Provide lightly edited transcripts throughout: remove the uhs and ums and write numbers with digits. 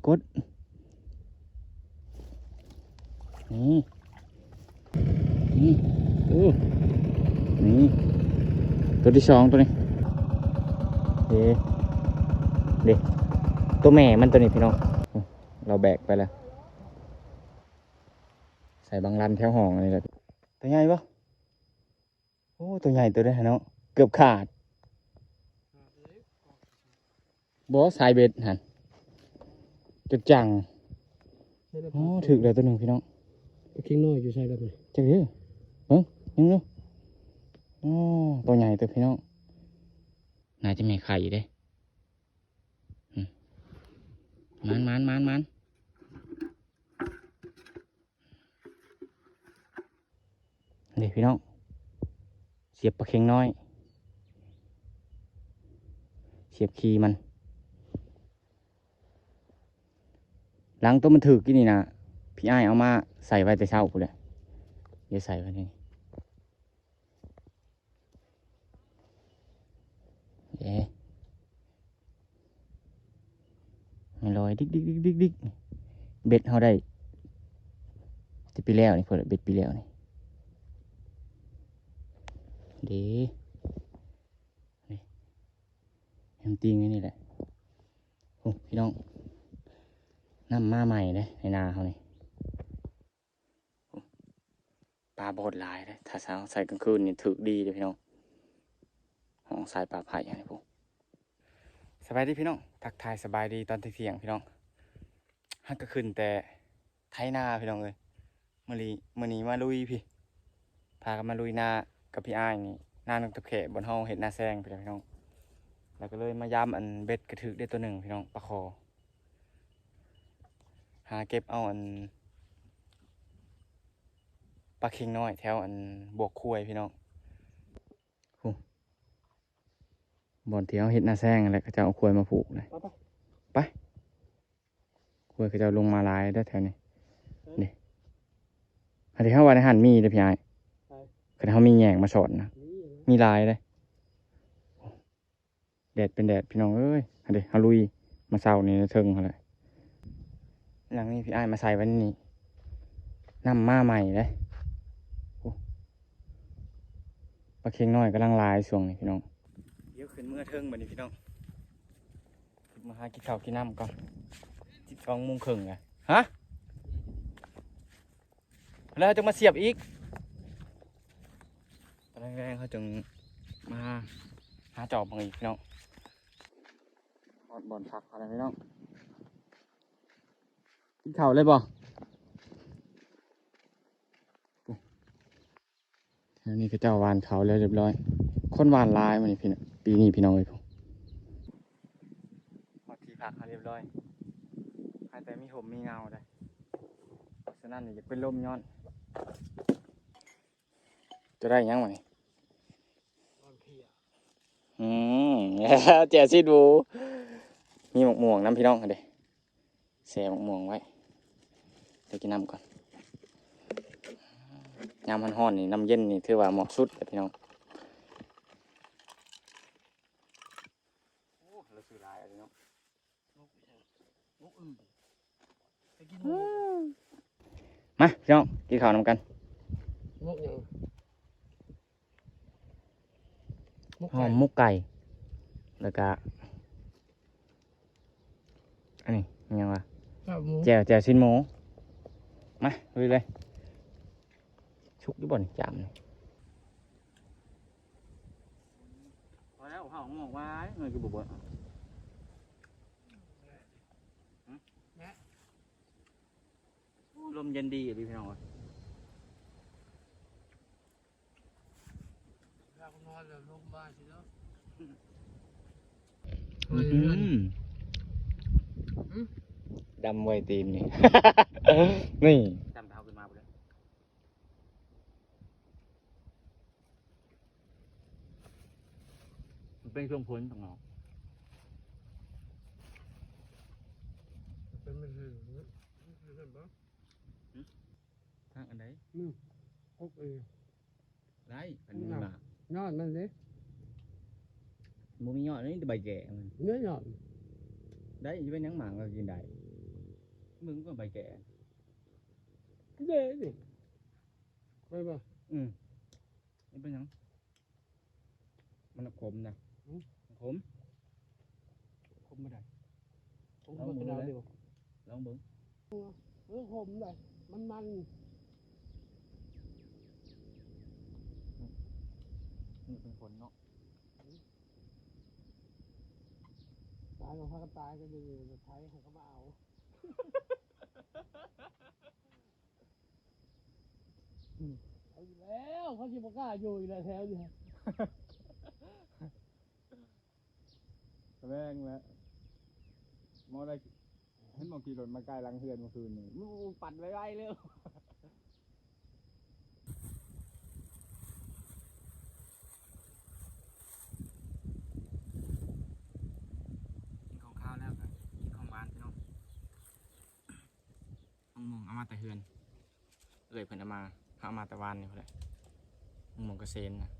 กดนี่นี่โอ้นี่ตัวที่สองตัวนี้เด็ตัวแม่มันตัวนี้พี่น้องเราแบกไปแล้วใส่บางรันแถวห้องนี่แหละตัวใหญ่ปะโอ้ตัวใหญ่ตัวได้เนาะเกือบขาดบอสสายเบ็ดหันจุดจังโอ้ถึกเลยตัวหนึ่งพี่น้องเข่งน้อยอยู่ใช่แล้วไหมจังเด้อเบิ้งยังดูโอ้ตัวใหญ่ตัวพี่น้องน่าจะมีไข่เด้มันนี่พี่น้องเสียบปลาเค็งน้อยเสียบคีมันหลังตัวมันถือกี่นี่นะพี่อ้ายเอามาใส่ไว้แต่เช้ากูเลยเดี๋ยวใส่ไว้นี่มันลอยดิ๊กเบ็ดเขาได้ที่ปีแล้วนี่เพื่อเบ็ดปีแล้วนี่นี่แฮมติ้งนี่แหละโอ้พี่น้องน้ำมาใหม่เลยในนาเขานี่ปลาบดลายเลยถ้าเช้าใส่กลางคืนนี่ถือดีเลยพี่น้องห้องสายปลาไผ่อย่างนี้พวกสบายดีพี่น้องทักทายสบายดีตอนเที่ยงพี่น้องฮักก็ขึ้นแต่ไถนาพี่น้องเลยมื่อนี้มาลุยพี่พากันมาลุยนากับพี่อ้ายนี่นานกตะเขะบนห้องเห็ดนาแซงพี่น้องแล้วก็เลยมาย้ำอันเบ็ดกระถึกได้ตัวหนึ่งพี่น้องปลาคอหาเก็บเอาอันปลาเค็งน้อยแถวอันบวกคุยพี่น้องบ่อนเที่ยวเห็ดนาแซงอะไรก็จะเอาคุยมาผูกเลยไปคุยก็จะลงมาลายได้แถวนี้นี่อันที่เขาว่าในหันมีเลยพี่อ้ายคือเขามีแยงมาสอนนะมีลายเลยแดดเป็นแดดพี่น้องเอ้ยอันนี้เขาลุยมาเศร้านี่เทิงเขาเลยหลังนี้พี่อ้ายมาใส่ไว้นี่น้ำมาใหม่เลยปลาเค็งน้อยกำลังลายช่วงนี้พี่น้องเดี๋ยวขึ้นเมื่อเทิงบัดนี้พี่น้องมาหากินข้าวกินน้ำก่อน12:30เลยฮะแล้วจะมาเสียบอีกตอนแรกเขาจึงมาหาจอบบางอีกพี่น้องบ่อนพักอะไรพี่น้องกินข้าวเลยบ่อันนี้ก็เจ้าวานเขาแล้วเรียบร้อยคนวานลายมันนี่พี่น้องปีนี้พี่น้องเลยผมพอทีพักเขาเรียบร้อยแต่มีผมมีเงาเลยฉะนั้นนี่จะเป็นลมย้อนจะได้ยังไงแจ่ซีดูมีหมกม่วงน้ำพี่น้องเดี๋ยวแช่หมกม่วงไว้เดี๋ยวกินน้ำก่อนน้ำห่อนๆนี่น้ำเย็นนี่ถือว่าเหมาะสุดเลยพี่น้องโอ้เราซื้อลายอะไรเนาะมาพี่น้องกินข้าวนำกันหอมมุกไก่แล้วก็อันนี้ยังวะแจ่วชิ้นหมูมาลุยเลยชุกด้วยบ่อนจามเลยพอแล้วข้าวหมกไว้เงินคือบุบลมเย็นดีอ่ะพี่น้องนอนแล้วลมบ้านสิเนาะดำไวตีนนี่ นี่ดำเท้าขึ้นมาไปเลยมันเป็นช่วงพ้นของเราเป็นไม่ใช่ทางอันไหนพกได้อันนี้มายอดมันเลยมันมียอดนี่ใบแก่มันเนื้อยอดได้ยังเป็นยังหมางเรากินได้ มึงก็ใบแก่ เด้ดิไปบ่ นี่เป็นยังมันขมนะขม ผมไม่ได้ผมก็กระดาษเดียว ลองเบิ้ง ผมได้มันนี่เป็นผลเนาะ ตายของพากันตายก็ดีไทยเขาก็มาเอาเอาอยู่แล้วเขาชิบกล้าอยู่อีกแล้วแถวนี้ แรงแล้วมอได้เห็นมอขี่รถมาใกล้หลังเฮือนเมื่อคืนนี่มูปั่นไว้เร็ว กินของข้าวแล้วกันกินของหวานพี่น้องมองเอามาแต่เฮือนเอ่ยเพิ่นเอามาแต่วานนี่พอแหละมองกระเซ็นนะ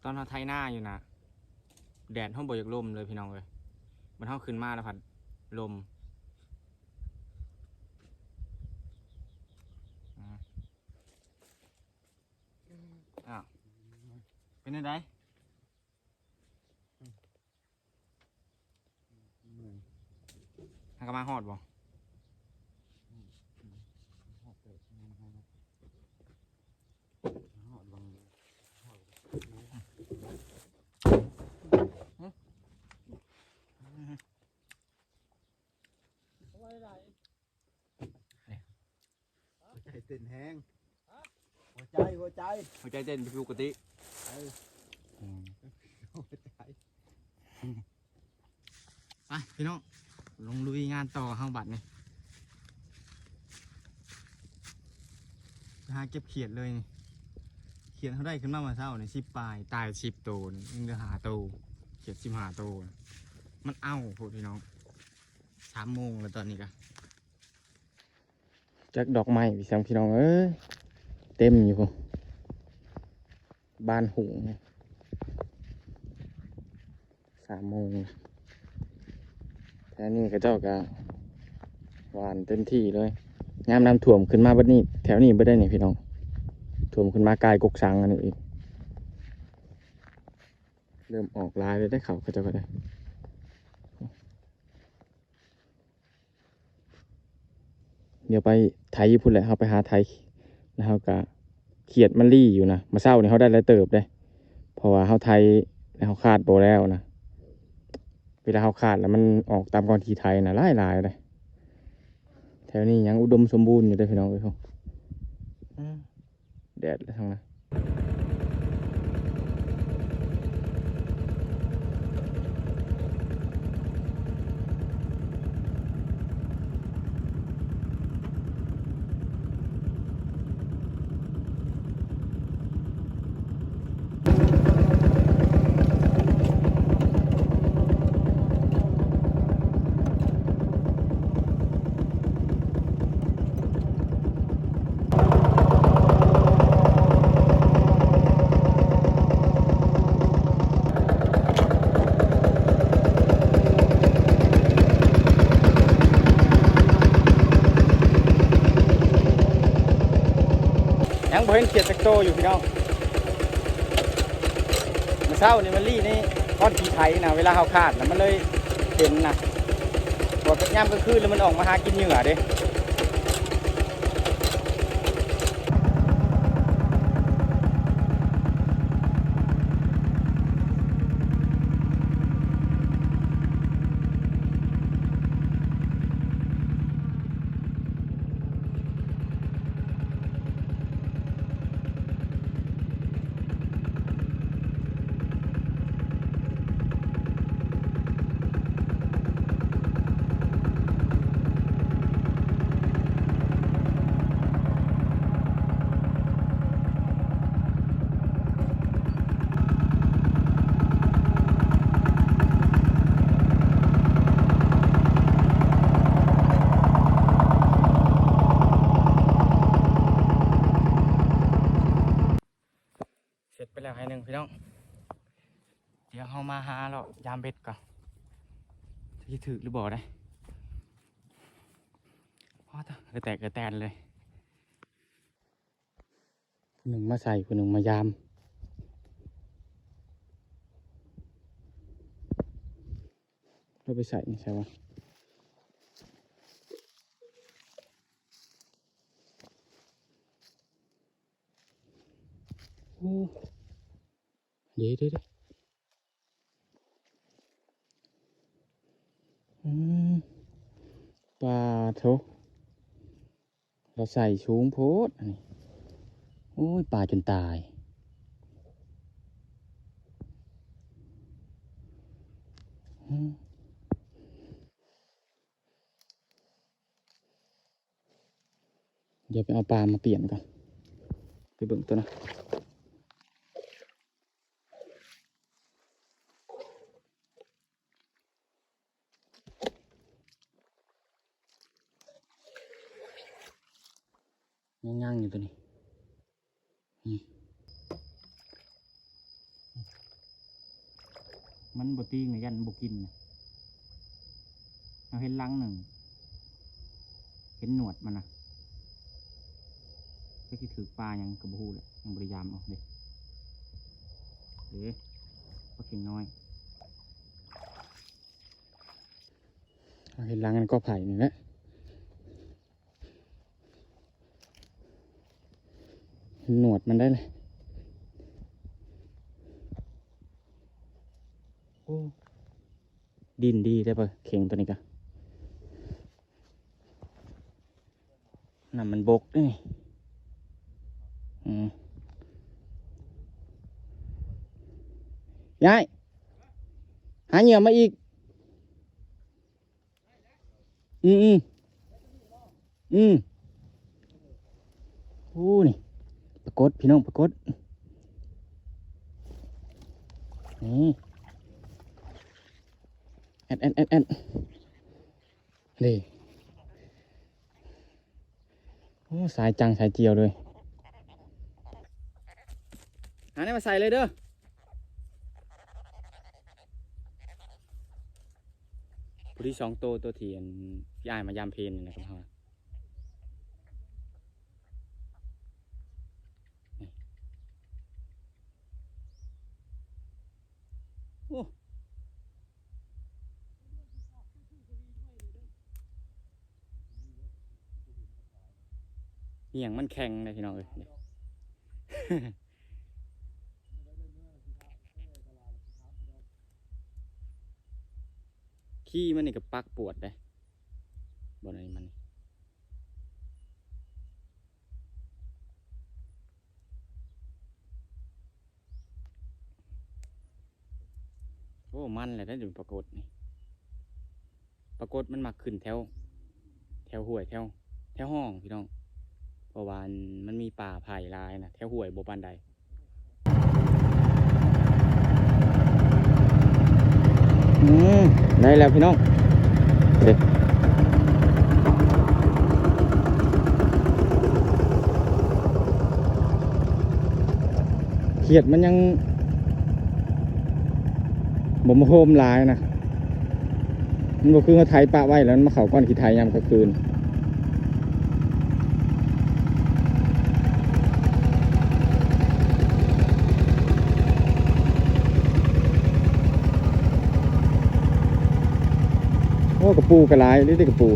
ตอนเราไถหน้าอยู่นะแดดห้องบอยากลมเลยพี่น้องเลยมันห้องขึ้นมาแล้วผัดลมอ้าวเป็นยังไงทางกมาฮอดบ่ หัวใจเต้นแห้งหัวใจ หัวใจเต้นผิดปกติ หัวใจ ไปพี่น้องลงลุยงานต่อห้างบัตรนี่หาเก็บเขียดเลยนี่เขียดเขาได้ขึ้นมาเช้านี่10 ปลายตาย10 ตัวนี่ยังเหลือ5 ตัวเขียด15 ตัวมันเอ้าพวกพี่น้อง3 โมงแล้วตอนนี้ก็จักดอกไม้พี่สังพี่น้องเอ้ยเต็มอยู่พวกบ้านหุง3 โมงแถวนี้ก็เจ้าก็หวานเต็มที่เลยยามน้ำท่วมขึ้นมาบัดนี้แถวนี้บ่ได้นี่พี่น้องท่วมขึ้นมากายกกสังอันนี้อีกเริ่มออกลายเลยได้เขาเจ้าก็ได้เดี๋ยวไปไทยพุ่นแหละเขาไปหาไทยแล้วเขาก็เขียดมันรี่อยู่นะมาเศร้านี่เขาได้แล้วเติบได้เพราะว่าเขาไทยแล้วเขาคาดโบแล้วนะเวลาเขาขาดแล้วมันออกตามกองทีไทยนะหลายเลยแถวนี้ยังอุดมสมบูรณ์อยู่ได้พี่น้องเลยครับแดดแล้วทั้งนั้นยังบ่เห็นเขียดสักโตอยู่พี่น้องมาเช้านี่มันรี่นี่ก้อนทีไทยนะเวลาเขาขาดนะมันเลยเห็นนะพอย่ำกลางคืนแล้วมันออกมาหากินเหยื่อเด้ เดี๋ยวเฮามาหาเรายามเบ็ดก่อนจะถือหรือบ่ได้พอต่อแตกแตนเลยคนหนึ่งมาใส่คนหนึ่งมายามเราไปใส่ใช่ปะโอ้เดี๋ยวปลาโถเราใส่ชูงโพดอันนี้โอ้ยปลาจนตายเดี๋ยวไปเอาปลามาเปลี่ยนก่อนไปเบิ่งตัวนะย่างๆอยู่ตัวนี้มันบตีงยันบกินนะเราเห็นลังหนึ่งเห็นหนวดมันนะก็ที่ถือปลายังกระบูแหละยังบริยามเอาเด็กปลาเข่งน้อยเราเห็นลังกันก็ไผ่นี่แหละเห็นหนวดมันได้เลยโอ้ดินดีได้ปะเข่งตัวนี้กะน้ำมันบกได้ยายหาเหยื่อมาอีกโอ้นี่ปรากฏพี่น้องปรากฏนี่แอนนี่โอ้สายจังสายเจียวเลยหาเนี่ยมาใส่เลยเด้อผู้ที่2 ตัวเทียนย่ายมายามเพลนนี่นะครับโอ้เหี่ยงมันแข็งเลยพี่น้องเอ้ยขี้มันนี่กับปักปวดเลยบนอะไรมันโอ้มันเลยได้ดูปรากฏนี่ปรากฏมันมาขึ้นแถวห้วยแถวห้องพี่น้องเพราะว่ามันมีป่าไผ่ลายนะแถวห้วยโบปานใดได้แล้วพี่น้องเด็กเขียดมันยังบ่มาโฮมลายนะมันก็คือเขาไทยปะไว้แล้วมันมาเข่าก้อนขี้ไทยยามกลางคืนโอ้กระปูกระไรนี่ได้กระปู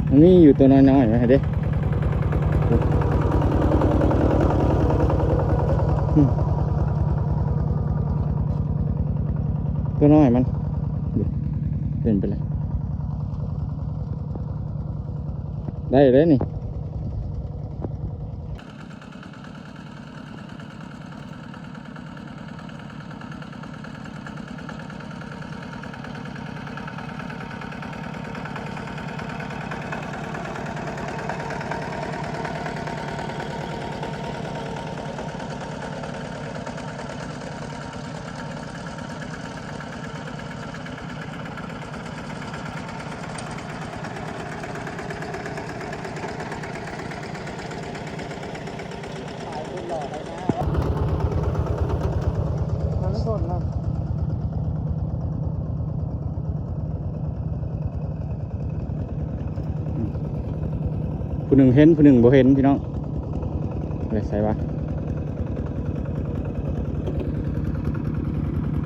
มันมีอยู่ตัวน้อยๆไหมเด้ตัวน้อยมันเป็นไปเลยได้เลยนี่ ผู้หนึ่งเห็นผู้หนึ่งบ่เห็นพี่น้องเลยใส่วะ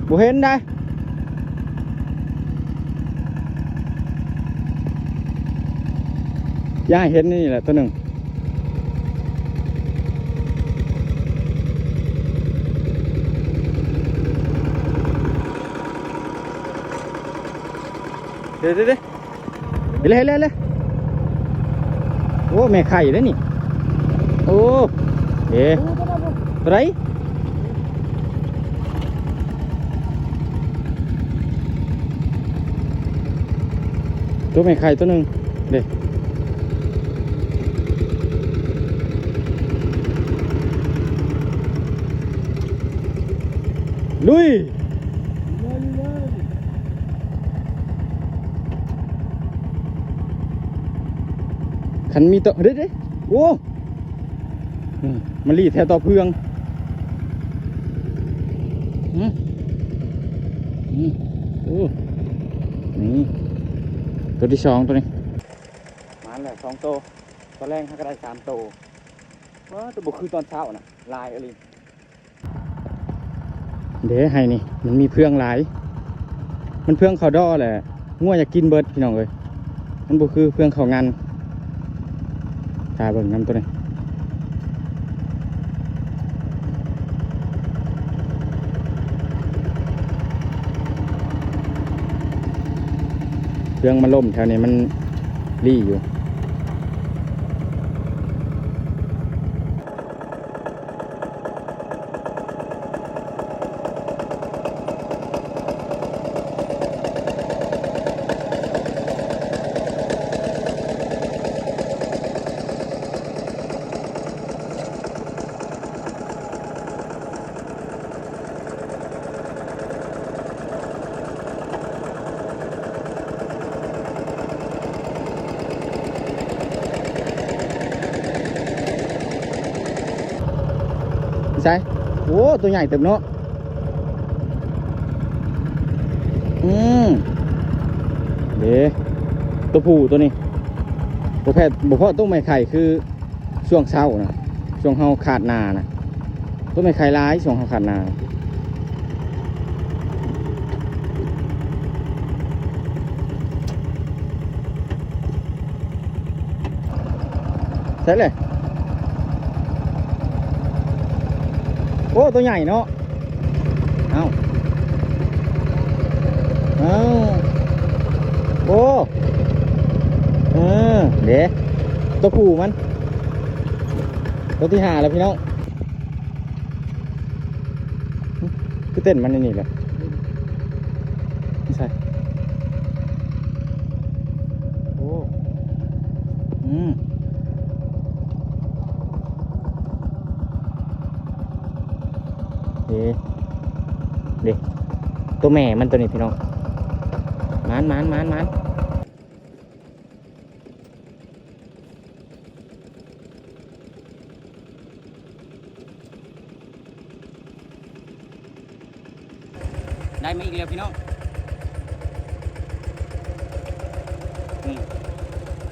บ่เห็นได้ย่าเห็นนี่แหละตัวหนึ่งเดี๋ยวเลยโอ้แม่ไข่ได้นี่โอ้เดี๋ยวตัวไหนตัวแม่ไข่ตัวหนึ่งเดี๋ยวลุยขันมีตัวเด็ดโอ้มันรีดแถวต่อเพืองโอ้นี่ตัวที่สองตัวนี้มาแล้ว2 ตัวตอนแรกก็ได้3 ตัวว้าตัวบุกคือตอนเช้านะลายอะไรเดี๋ยวให้นี่มันมีเพืองหลายมันเพืองเขาดอแหละง่วอยากกินเบิร์ดพี่น้องเลยมันบุกคือเพืองเขางานตาเบิ่งน้ำตัวนี้เรื่องมันล่มแถวนี้มันรี่อยู่ใช่โอ้ตัวใหญ่เต็มเนาะเดี๋ยวตัวผู้ตัวนี้ตัวแพทย์บุพเพตัวไม่ไข่คือช่วงเช้านะช่วงเฮาขาดนานะตัวไม่ไข่ร้ายช่วงเฮาขาดนาใช่เลยโอ้ตัวใหญ่เนาะเอาโอ้เดี๋ยวตัวผู้มันตัวที่5แล้วพี่น้องคือเต้นมันนี่แหละไม่ใช่โอ้เดี๋ยวตัวแม่มันตัวนี้พี่น้องมันได้มาอีกแล้วพี่น้องนี่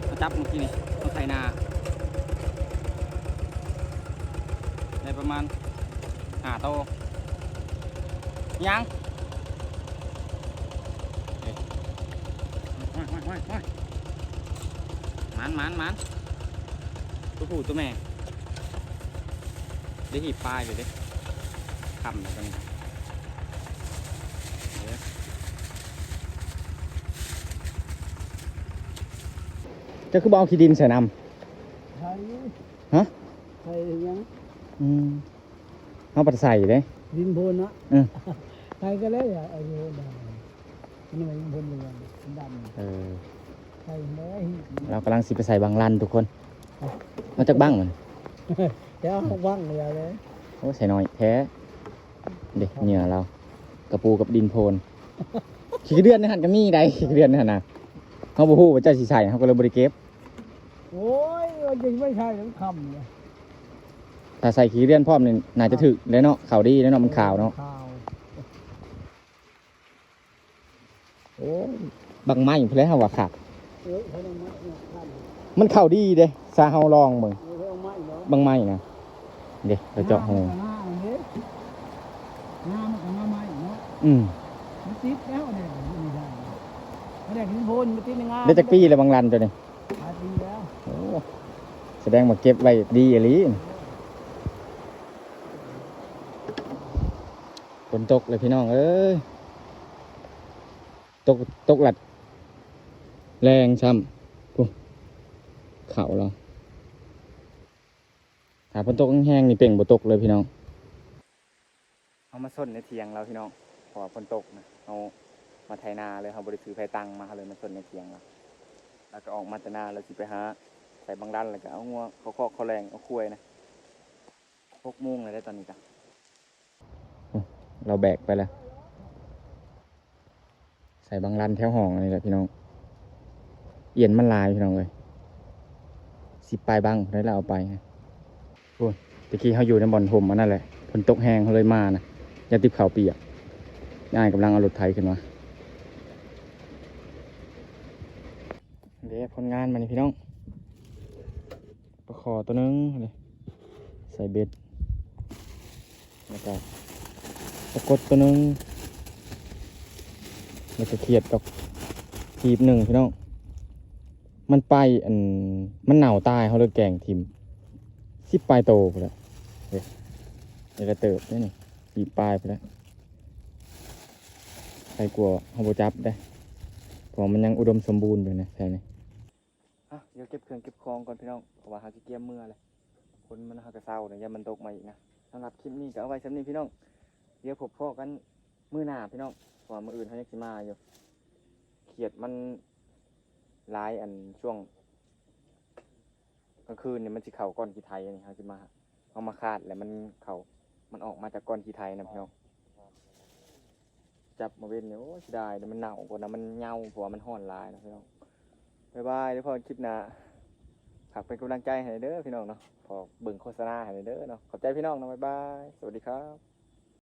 มาจับเมื่อกี้นี่ต้องใส่นาได้ประมาณ5 โตยังมันตัวผู้ตัวแม่ได้หีบปลายเลยเด้คำแบบนี้จะคือบ่เอาขี้ดินใส่น้ำ ใช่ ฮะ ใช่ยัง เอาปัดใส่เลย ดินโพนนะใครก็เลยไอ้โยนนี่มันยังโพนอยู่ดำใช่ไหมเรากำลังสิไปใส่บางลันทุกคนมาจากบ้างมัน แล้วว่างเลยเลย โอ้ใส่น้อยแท้เด็กเหงื่อเรากระปูกับดินโพนขี้เดือนในหันก็มีได้ขี้เดือนในหันนะเขาบอกว่าเจ้าสีใส่เขาก็เลยบริเก็บ โอ้ยมันยังไม่ใช่ทั้งคำเลย ถ้าใส่ขี้เดือนพร้อมนี่น่าจะถึกเลยเนาะขาวดีแล้วเนาะมันขาวเนาะโอ้บางไม้อยู่เพื่อให้ว่าขาด มันเข้าดีเด้ซาเฮาลองเบิ่ง เอาไม้เนาะ บางไม้นะเด้เราเจาะหู หน้ามันเด้หน้ามันก็หน้าไม้เนาะ อืม มันติดแล้วเนี่ยไม่ได้ไม่ได้ขึ้นโพนมันติดในงาน ได้จักปีแล้วบางรันตัวนี้ หาปีแล้ว โอ้แสดงว่าเก็บไว้ดีอีหลีฝนตกเลยพี่น้องเอ้ยตกหลัดแรงซ้ำกูเข่าเราถ้าฝนตกแห้งๆนี่เป่งบ่ตกเลยพี่น้องเอามาส้นในเถียงเราพี่น้องเพราะว่าฝนตกนะเอามาไถนาเลยเขาบริถือไฟตังมาเลยมาส้นในเถียงเราแล้วก็ออกมาแต่นาเราสิไปหาใส่บางด้านแล้วก็เอางัวเขาเคาะเขาแรงเอาคุ้ยนะ6 โมงเลยได้ตอนนี้จ้ะเราแบกไปแล้วใส่บางรันแถวห้องนี่แหละพี่น้องเอียนมันลายพี่น้องเลยสิปลายบังได้เราเอาไปนะโอ้ยตะกี้เขาอยู่ในบ่อนห่มอันนั่นแหละฝนตกแห้งเขาเลยมานะยาติบข่าวเปียกง่ายกำลังเอารถไถขึ้นมาเดี๋ยวผลงานมานี่พี่น้องปลาคอตัวนึงเลยใส่เบ็ดแล้วก็ปลากดตัวนึงแล้วก็เขียดกับทีบหนึ่งพี่น้องมันไปมันเหน่าตายเขาเลยแกงทิมสิปลายโตไปแล้วเดี๋ยวจะเติบได้นี่ปีปลายไปแล้วใครกลัวเขาบจับได้เพราะมันยังอุดมสมบูรณ์อยู่นะใช่ไหมเดี๋ยวเก็บเครื่องเก็บของก่อนพี่น้องเพราะว่าเขาจะเกี่ยมเมื่อเลยคนมันหากระเซ้าเนี่ยอย่ามันตกมาอีกนะสำหรับคลิปนี้ก็เอาไว้สำนี้พี่น้องเดี๋ยวพบพ่อกันมื้อหน้าพี่น้องเพราะว่ามื้ออื่นเขายังสิมาอยู่เขียดมันหลายช่วงกลางคืนเนี่ยมันสิเข่าก้อนขี้ไทยนี่เขาสิมาเอามาคาดแล้วมันออกมาจากก้อนขี้ไทยนะพี่น้องจับมาเว้นเนี่ยโอ้สิได้เดี๋ยวมันเน่ากว่านะมันเน่าเพราะว่ามันห่อนลายนะพี่น้องบ๊ายบายเดี๋ยวพอคลิปหน้าฝากเป็นกำลังใจให้เด้อพี่น้องเนาะพอเบิ่งโฆษณาให้เด้อเนาะขอบใจพี่น้องนะบ๊ายบายสวัสดีครับ